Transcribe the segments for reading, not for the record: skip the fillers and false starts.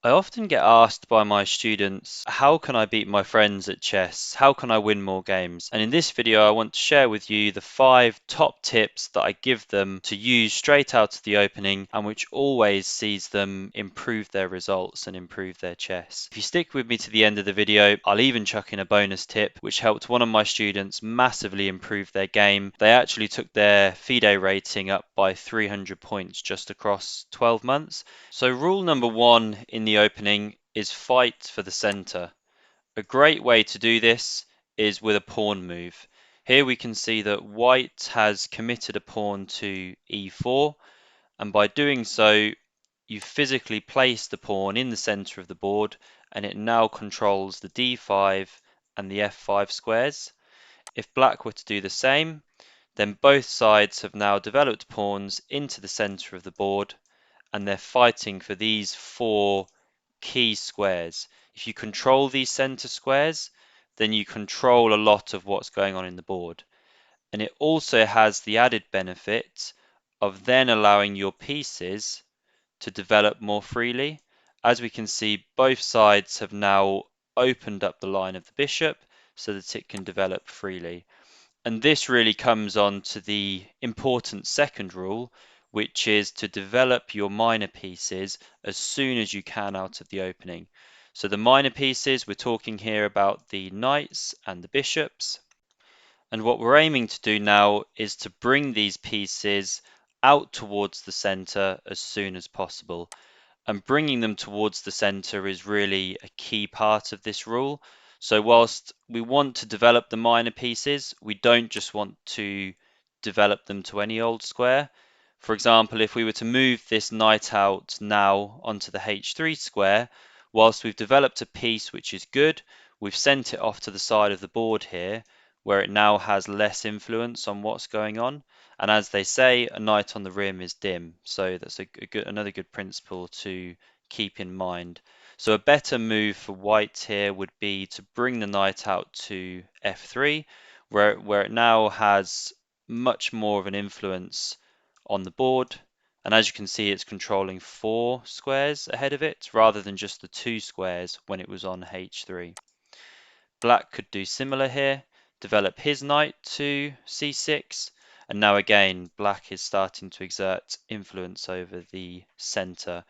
I often get asked by my students, how can I beat my friends at chess? How can I win more games? And in this video, I want to share with you the 5 top tips that I give them to use straight out of the opening and which always sees them improve their results and improve their chess. If you stick with me to the end of the video, I'll even chuck in a bonus tip which helped one of my students massively improve their game. They actually took their FIDE rating up by 300 points just across 12 months. So rule number 1 in the opening is fight for the center. A great way to do this is with a pawn move. Here we can see that white has committed a pawn to e4, and by doing so you physically place the pawn in the center of the board and it now controls the d5 and the f5 squares. If black were to do the same, then both sides have now developed pawns into the center of the board and they're fighting for these 4 key squares. If you control these center squares, then you control a lot of what's going on in the board. And it also has the added benefit of then allowing your pieces to develop more freely. As we can see, both sides have now opened up the line of the bishop so that it can develop freely. And this really comes on to the important second rule, which is to develop your minor pieces as soon as you can out of the opening. So the minor pieces, we're talking here about the knights and the bishops. And what we're aiming to do now is to bring these pieces out towards the center as soon as possible. And bringing them towards the center is really a key part of this rule. So whilst we want to develop the minor pieces, we don't just want to develop them to any old square. For example, if we were to move this knight out now onto the h3 square, whilst we've developed a piece which is good, we've sent it off to the side of the board here, where it now has less influence on what's going on. And as they say, a knight on the rim is dim. So that's another good principle to keep in mind. So a better move for white here would be to bring the knight out to f3, where it now has much more of an influence on the board. And as you can see, it's controlling 4 squares ahead of it, rather than just the 2 squares when it was on h3. Black could do similar here, develop his knight to c6, and now again black is starting to exert influence over the center.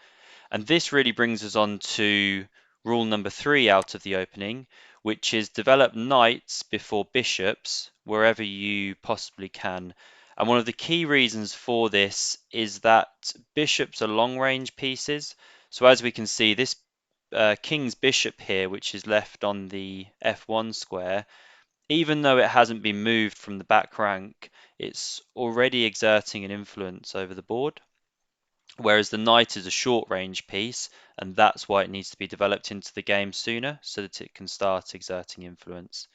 And this really brings us on to rule number 3 out of the opening, which is develop knights before bishops wherever you possibly can. And one of the key reasons for this is that bishops are long range pieces. So as we can see, this king's bishop here, which is left on the f1 square, even though it hasn't been moved from the back rank, it's already exerting an influence over the board. Whereas the knight is a short range piece, and that's why it needs to be developed into the game sooner so that it can start exerting influence.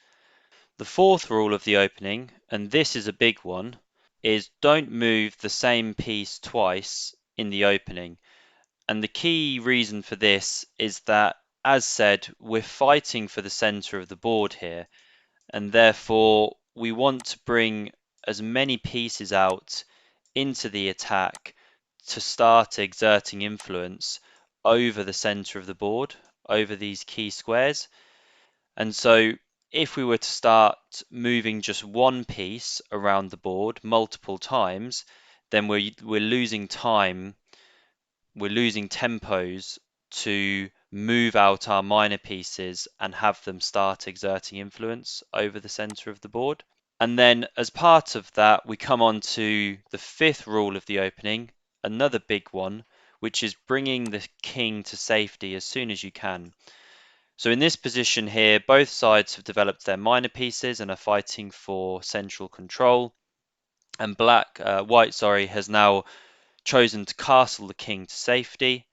The fourth rule of the opening, and this is a big one, is don't move the same piece twice in the opening. And the key reason for this is that, as said, we're fighting for the center of the board here, and therefore we want to bring as many pieces out into the attack to start exerting influence over the center of the board, over these key squares. And so if we were to start moving just one piece around the board multiple times, then we're losing time, we're losing tempos to move out our minor pieces and have them start exerting influence over the center of the board. And then as part of that, we come on to the fifth rule of the opening, another big one, which is bringing the king to safety as soon as you can. So in this position here, both sides have developed their minor pieces and are fighting for central control. And white, has now chosen to castle the king to safety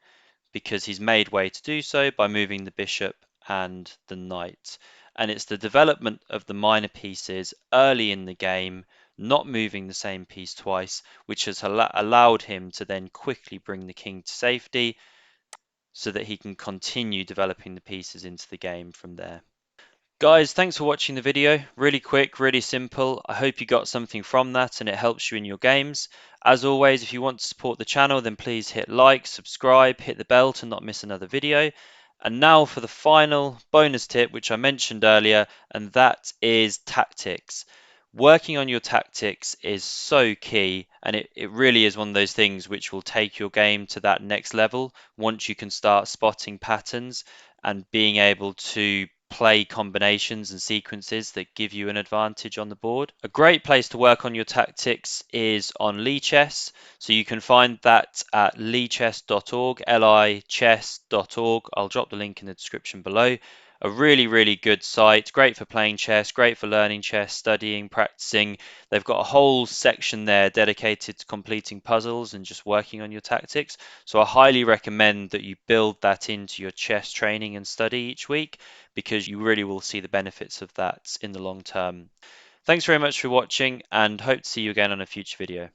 because he's made way to do so by moving the bishop and the knight. And it's the development of the minor pieces early in the game, not moving the same piece twice, which has allowed him to then quickly bring the king to safety so that he can continue developing the pieces into the game from there. Guys, thanks for watching the video. Really quick, really simple. I hope you got something from that and it helps you in your games. As always, if you want to support the channel, then please hit like, subscribe, hit the bell to not miss another video. And now for the final bonus tip, which I mentioned earlier, and that is tactics. Working on your tactics is so key, and it really is one of those things which will take your game to that next level once you can start spotting patterns and being able to play combinations and sequences that give you an advantage on the board. A great place to work on your tactics is on lichess. So you can find that at lichess.org, lichess.org. I'll drop the link in the description below. A really, really good site, great for playing chess, great for learning chess, studying, practicing. They've got a whole section there dedicated to completing puzzles and just working on your tactics. So I highly recommend that you build that into your chess training and study each week, because you really will see the benefits of that in the long term. Thanks very much for watching and hope to see you again on a future video.